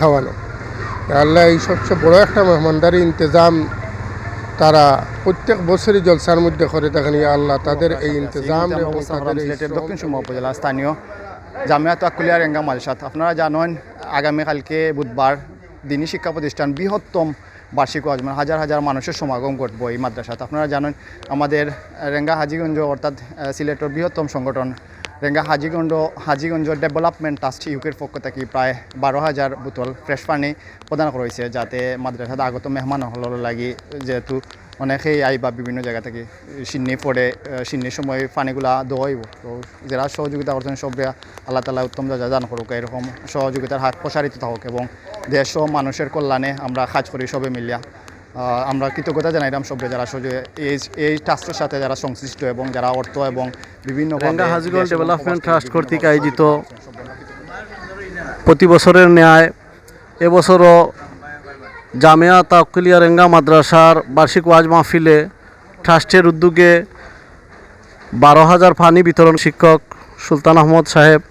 খাওয়ানো। আল্লাহ এই সবচেয়ে বড় একটা মেহমানদারি ইন্তজাম তারা প্রত্যেক বছরই জলসার মধ্যে করে থাকেন। আল্লাহ তাদের এই ইন্তজাম এবং সিলেটের দক্ষিণ সুরমা উপজেলা স্থানীয় জামিয়াত আকুলিয়া রেঙ্গা মাদ্রাসাত আপনারা জানেন আগামীকালকে বুধবার দিনী শিক্ষা প্রতিষ্ঠান বৃহত্তম বার্ষিক ওয়াজ মানে হাজার হাজার মানুষের সমাগম ঘটব এই মাদ্রাসাত। আপনারা জানেন আমাদের রেঙ্গা হাজিগঞ্জ অর্থাৎ সিলেটের বৃহত্তম সংগঠন রেঙ্গা হাজিগঞ্জ ডেভেলপমেন্ট ট্রাস্ট ইউকের পক্ষ থেকে প্রায় 12,000 বোতল ফ্রেশ পানি প্রদান করা হয়েছে, যাতে মাদ্রাসাত আগত মেহমান হল লাগি যেহেতু অনেকেই আইবা বিভিন্ন জায়গা থেকে সিন্নি পড়ে সিন্নির সময় পানিগুলা দোয়াইব। তো যারা সহযোগিতা করছেন সব আল্লাহ তালা উত্তম যা দান করুক, এরকম সহযোগিতার হাত প্রসারিত থাকুক এবং দেশ ও মানুষের কল্যাণে আমরা কাজ করি সবে মিলিয়া। আমরা কৃতজ্ঞতা জানাইলাম সবরে যারা এই ট্রাস্টের সাথে যারা সংশ্লিষ্ট এবং যারা অর্থ এবং বিভিন্ন রেঙ্গা হাজিগঞ্জ ডেভেলপমেন্ট ট্রাস্ট কর্তৃক আয়োজিত প্রতি বছরের ন্যায় এবছরও জামিয়াত আকুলিয়া রেঙ্গা মাদ্রাসার বার্ষিক ওয়াজ মাহফিলে ট্রাস্টের উদ্যোগে 12,000 পানি বিতরণ শিক্ষক সুলতান আহমদ সাহেব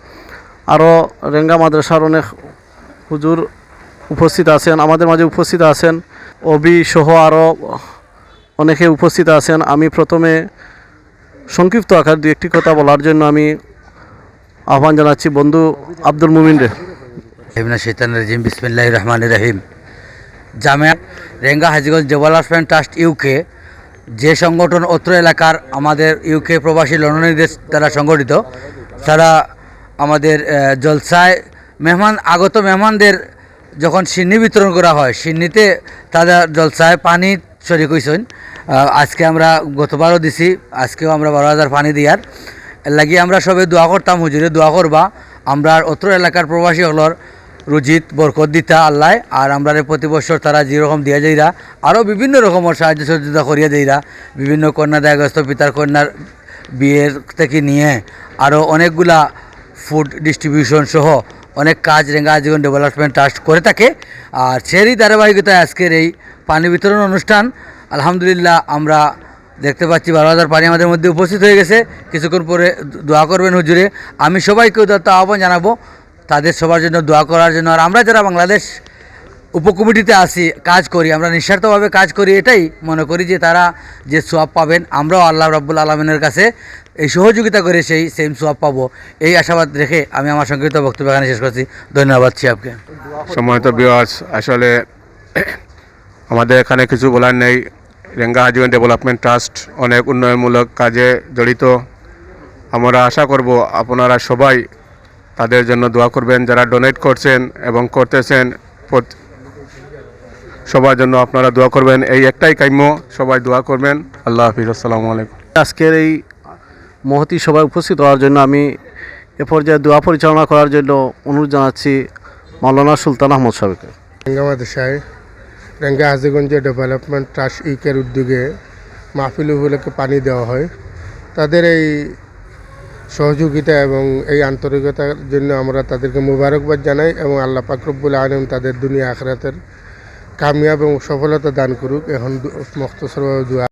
আরও রেঙ্গা মাদ্রাসার অনেক হুজুর উপস্থিত আছেন, আমাদের মাঝে উপস্থিত আছেন, অবি সহ আরও অনেকে উপস্থিত আছেন। আমি প্রথমে সংক্ষিপ্ত আকার দু একটি কথা বলার জন্য আমি আহ্বান জানাচ্ছি বন্ধু আব্দুল মুমিন রে। শৈতানির রাজিম বিসমিল্লাহির রহমানির রহিম। Jamiat রেঙ্গা Hajiganj development trust UK যে সংগঠন অত্র এলাকার আমাদের ইউকে প্রবাসী লন্ডনীদের দ্বারা সংগঠিত, তারা আমাদের জলসায় আগত মেহমানদের যখন সিন্নি বিতরণ করা হয়, সিন্নিতে তাদের জলসায় পানি শরিক হয়েছেন। আজকে আমরা গতবারও দিছি, আজকেও আমরা 12,000 পানি দিয়ার লাগিয়ে আমরা সবে দোয়া করতাম, হুজুরে দোয়া করবা আমরা অত্র এলাকার প্রবাসী হলর রুজিত বরকত দিতা আল্লাহ, আর আমরা প্রতি বছর তারা যেরকম দিয়া যাইরা আরও বিভিন্ন রকমের সাহায্য সহযোগিতা করিয়া যাইরা বিভিন্ন কন্যাদায়গ্রস্ত পিতার কন্যার বিয়ের থেকে নিয়ে আরও অনেকগুলা ফুড ডিস্ট্রিবিউশন সহ অনেক কাজ রেঙ্গা হাজিগঞ্জ ডেভেলপমেন্ট ট্রাস্ট করে থাকে। আর সেরই ধারাবাহিকতায় আজকের এই পানি বিতরণ অনুষ্ঠান আলহামদুলিল্লাহ আমরা দেখতে পাচ্ছি 12,000 পানি আমাদের মধ্যে উপস্থিত হয়ে গেছে। কিছুক্ষণ পরে দোয়া করবেন হুজুরে। আমি সবাইকে উদাত্ত আহ্বান জানাবো তাদের সবার জন্য দোয়া করার জন্য। আর আমরা যারা বাংলাদেশ উপকমিটিতে আসি কাজ করি, আমরা নিঃস্বার্থভাবে কাজ করি, এটাই মনে করি যে তারা যে সোয়াব পাবেন আমরাও আল্লাহ রাব্বুল আলামিনের কাছে এই সহযোগিতা করে সেই সেম সোয়াব পাবো, এই আশাবাদ রেখে আমি আমার সংক্ষিপ্ত বক্তব্য এখানে শেষ করছি। ধন্যবাদ সাহেবকে। সম্মানিত ভিউয়ার্স, আসলে আমাদের এখানে কিছু বলার নেই। রেঙ্গা হাজিগঞ্জ ডেভেলপমেন্ট ট্রাস্ট অনেক উন্নয়নমূলক কাজে জড়িত। আমরা আশা করব আপনারা সবাই তাদের জন্য দোয়া করবেন, যারা ডোনেট করছেন এবং করতেছেন সবার জন্য আপনারা দোয়া করবেন। এই একটাই কাম্য, সবাই দোয়া করবেন। আল্লাহ হাফিজ, আসসালামু আলাইকুম। আজকের এই মহতী সভায় উপস্থিত হওয়ার জন্য আমি এ পর্যায়ে দোয়া পরিচালনা করার জন্য অনুরোধ জানাচ্ছি মাওলানা সুলতান আহমদ সাহেবকে। রেঙ্গা মাদ্রাসায় রেঙ্গা হাজিগঞ্জ ডেভেলপমেন্ট ট্রাস্ট ইউকের উদ্যোগে মাহফিল উপলক্ষে পানি দেওয়া হয়। তাদের এই সহযোগিতা এবং এই আন্তরিকতার জন্য আমরা তাদেরকে মুবারকবাদ জানাই এবং আল্লাহ পাক রব্বুল আলামিন তাদের দুনিয়া আখিরাতের কামিয়াব এবং সফলতা দান করুক। এখন মুখতাসরভাবে দোয়া।